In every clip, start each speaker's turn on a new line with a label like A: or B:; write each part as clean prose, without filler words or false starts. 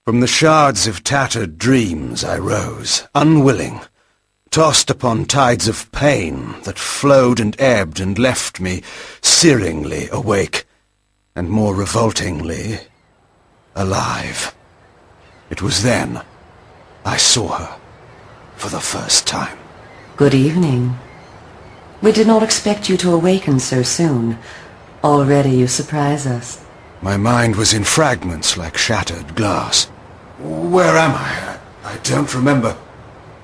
A: From the shards of tattered dreams I rose, unwilling, tossed upon tides of pain that flowed and ebbed and left me searingly awake, and more revoltingly, alive. It was then I saw her for the first time.
B: Good evening. We did not expect you to awaken so soon. Already you surprise us.
A: My mind was in fragments like shattered glass. Where am I? I don't remember.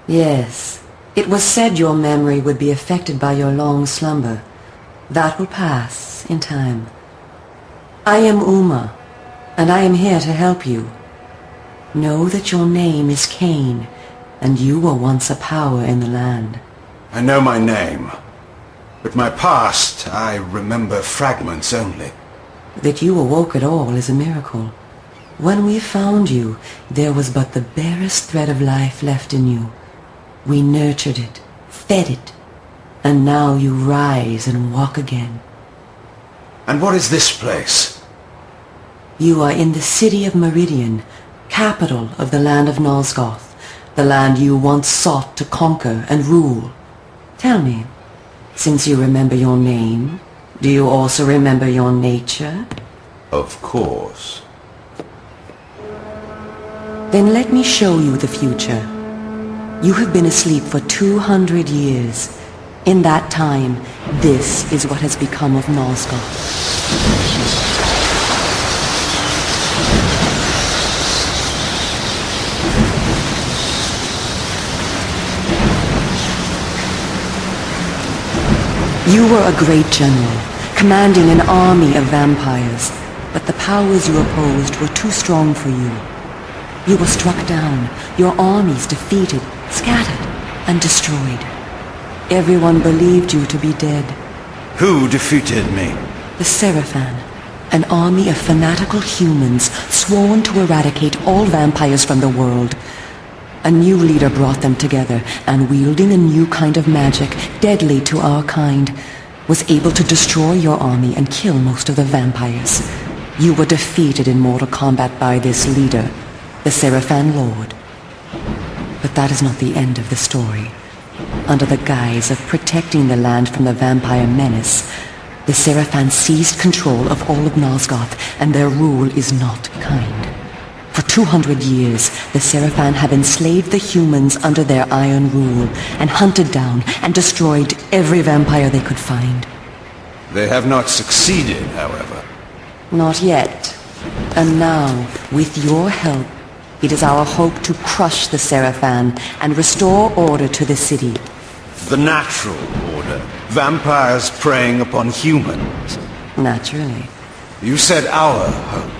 B: Yes. It was said your memory would be affected by your long slumber. That will pass in time. I am Uma, and I am here to help you. Know that your name is Kain, and you were once a power in the land.
A: I know my name, but my past, I remember fragments only.
B: That you awoke at all is a miracle. When we found you, there was but the barest thread of life left in you. We nurtured it, fed it, and now you rise and walk again.
A: And what is this place?
B: You are in the city of Meridian, capital of the land of Nosgoth, the land you once sought to conquer and rule. Tell me, since you remember your name, do you also remember your nature?
A: Of course.
B: Then let me show you the future. You have been asleep for 200 years. In that time, this is what has become of Nosgoth. You were a great general, commanding an army of vampires, but the powers you opposed were too strong for you. You were struck down, your armies defeated, scattered, and destroyed. Everyone believed you to be dead.
A: Who defeated me?
B: The Seraphan, an army of fanatical humans sworn to eradicate all vampires from the world. A new leader brought them together, and wielding a new kind of magic, deadly to our kind, was able to destroy your army and kill most of the vampires. You were defeated in mortal combat by this leader, the Seraphan Lord. But that is not the end of the story. Under the guise of protecting the land from the vampire menace, the Seraphan seized control of all of Nosgoth, and their rule is not kind. For 200 years, the Seraphan have enslaved the humans under their iron rule, and hunted down and destroyed every vampire they could find.
A: They have not succeeded, however.
B: Not yet. And now, with your help, it is our hope to crush the Seraphan and restore order to the city.
A: The natural order. Vampires preying upon humans.
B: Naturally.
A: You said our hope.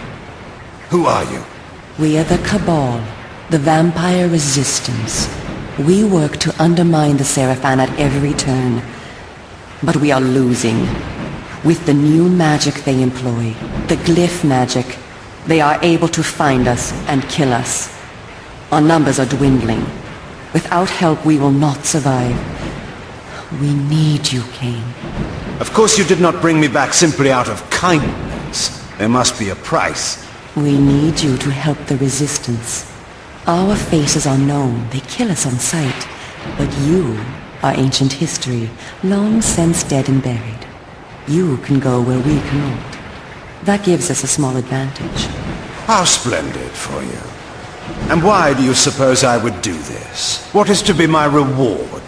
A: Who are you?
B: We are the Cabal, the vampire resistance. We work to undermine the Seraphan at every turn. But we are losing. With the new magic they employ, the glyph magic, they are able to find us and kill us. Our numbers are dwindling. Without help, we will not survive. We need you, Kain.
A: Of course you did not bring me back simply out of kindness. There must be a price.
B: We need you to help the resistance. Our faces are known. They kill us on sight. But you are ancient history, long since dead and buried. You can go where we cannot. That gives us a small advantage.
A: How splendid for you. And why do you suppose I would do this? What is to be my reward?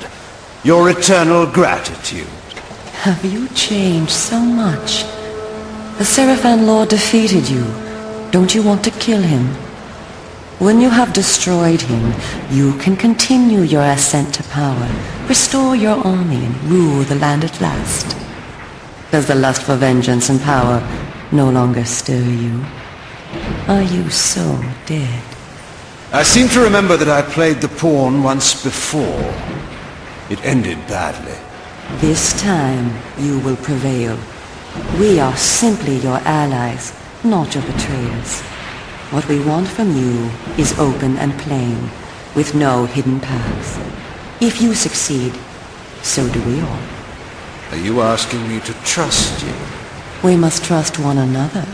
A: Your eternal gratitude.
B: Have you changed so much? The Seraphan Lord defeated you. Don't you want to kill him? When you have destroyed him, you can continue your ascent to power, restore your army, and rule the land at last. Does the lust for vengeance and power no longer stir you? Are you so dead?
A: I seem to remember that I played the pawn once before. It ended badly.
B: This time you will prevail. We are simply your allies, not your betrayers. What we want from you is open and plain, with no hidden paths. If you succeed, so do we all.
A: Are you asking me to trust you?
B: We must trust one another.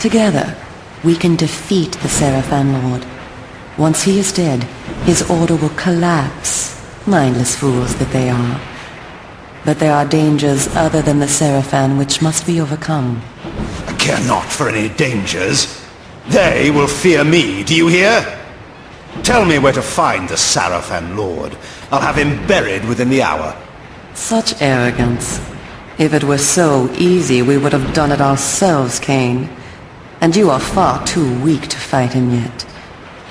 B: Together, we can defeat the Seraphan Lord. Once he is dead, his order will collapse. Mindless fools that they are. But there are dangers other than the Seraphan which must be overcome.
A: I care not for any dangers. They will fear me, do you hear? Tell me where to find the Seraphan Lord. I'll have him buried within the hour.
B: Such arrogance. If it were so easy, we would have done it ourselves, Kain. And you are far too weak to fight him yet.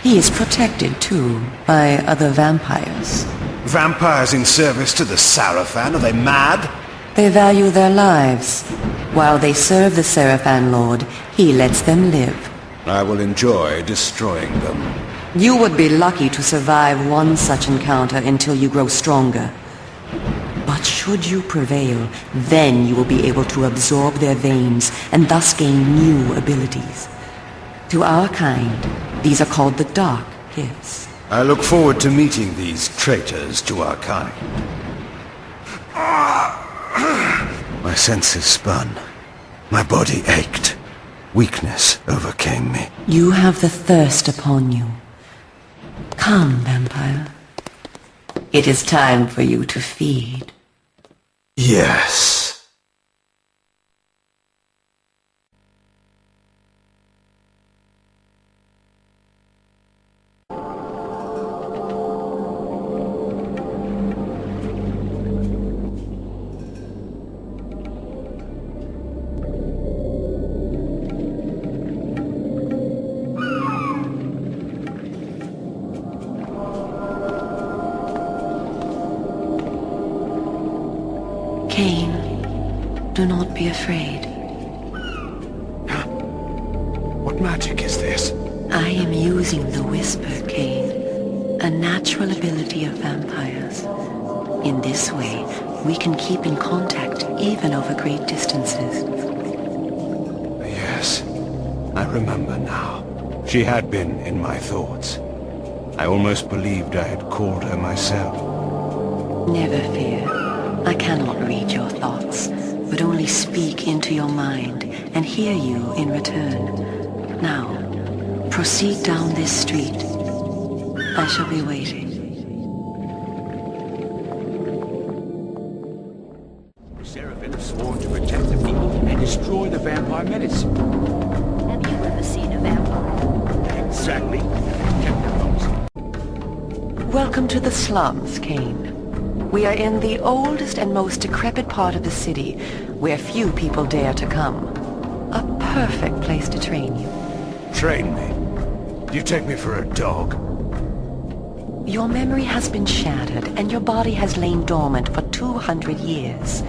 B: He is protected, too, by other vampires.
A: Vampires in service to the Seraphan? Are they mad?
B: They value their lives. While they serve the Seraphan Lord, he lets them live.
A: I will enjoy destroying them.
B: You would be lucky to survive one such encounter until you grow stronger. But should you prevail, then you will be able to absorb their veins and thus gain new abilities. To our kind, these are called the Dark Gifts.
A: I look forward to meeting these traitors to our kind. My senses spun. My body ached. Weakness overcame me.
B: You have the thirst upon you. Come, vampire. It is time for you to feed.
A: Yes.
B: Kain, do not be afraid.
A: What magic is this?
B: I am using the Whisper, Kain, a natural ability of vampires. In this way, we can keep in contact even over great distances.
A: Yes, I remember now. She had been in my thoughts. I almost believed I had called her myself.
B: Never fear. I cannot read your thoughts, but only speak into your mind and hear you in return. Now, proceed down this street. I shall be waiting.
C: The Seraphim have sworn to protect the people and destroy the vampire menace.
D: Have you ever seen a vampire?
C: Exactly. Kept their promise.
B: Welcome to the slums, Kain. We are in the oldest and most decrepit part of the city, where few people dare to come. A perfect place to train you.
A: Train me? Do you take me for a dog?
B: Your memory has been shattered, and your body has lain dormant for 200 years.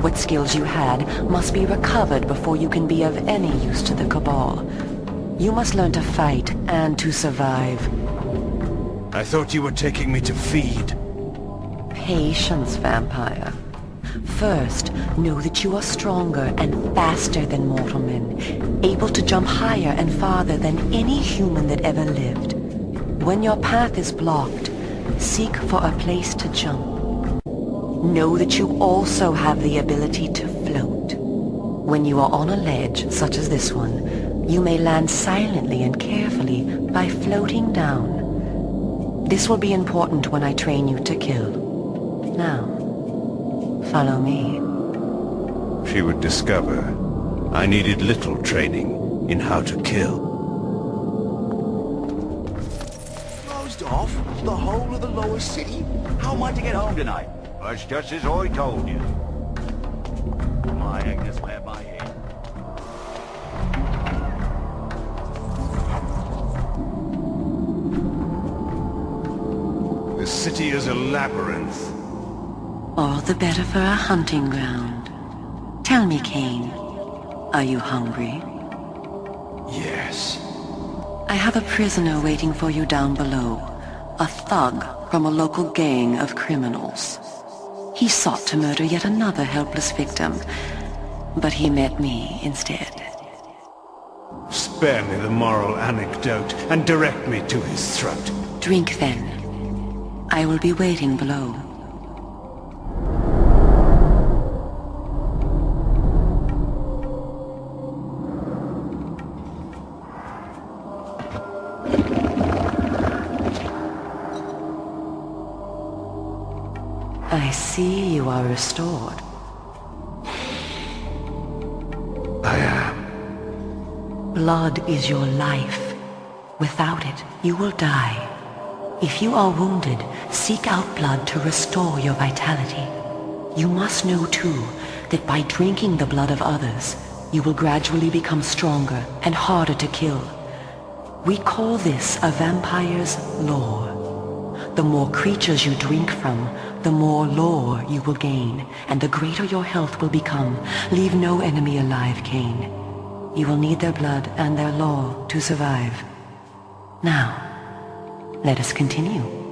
B: What skills you had must be recovered before you can be of any use to the Cabal. You must learn to fight and to survive.
A: I thought you were taking me to feed.
B: Patience, vampire. First, know that you are stronger and faster than mortal men, able to jump higher and farther than any human that ever lived. When your path is blocked, seek for a place to jump. Know that you also have the ability to float. When you are on a ledge, such as this one, you may land silently and carefully by floating down. This will be important when I train you to kill. Now, follow me.
A: She would discover I needed little training in how to kill.
C: Closed off the whole of the lower city? How am I to get home tonight? It's just as I told you. My Agnes, where my head?
A: The city is a labyrinth.
B: All the better for a hunting ground. Tell me, Kain, are you hungry?
A: Yes.
B: I have a prisoner waiting for you down below. A thug from a local gang of criminals. He sought to murder yet another helpless victim, but he met me instead.
A: Spare me the moral anecdote and direct me to his throat.
B: Drink then. I will be waiting below. I see you are restored.
A: I am.
B: Blood is your life. Without it, you will die. If you are wounded, seek out blood to restore your vitality. You must know too that by drinking the blood of others, you will gradually become stronger and harder to kill. We call this a vampire's lore. The more creatures you drink from, the more lore you will gain, and the greater your health will become. Leave no enemy alive, Kain. You will need their blood and their lore to survive. Now, let us continue.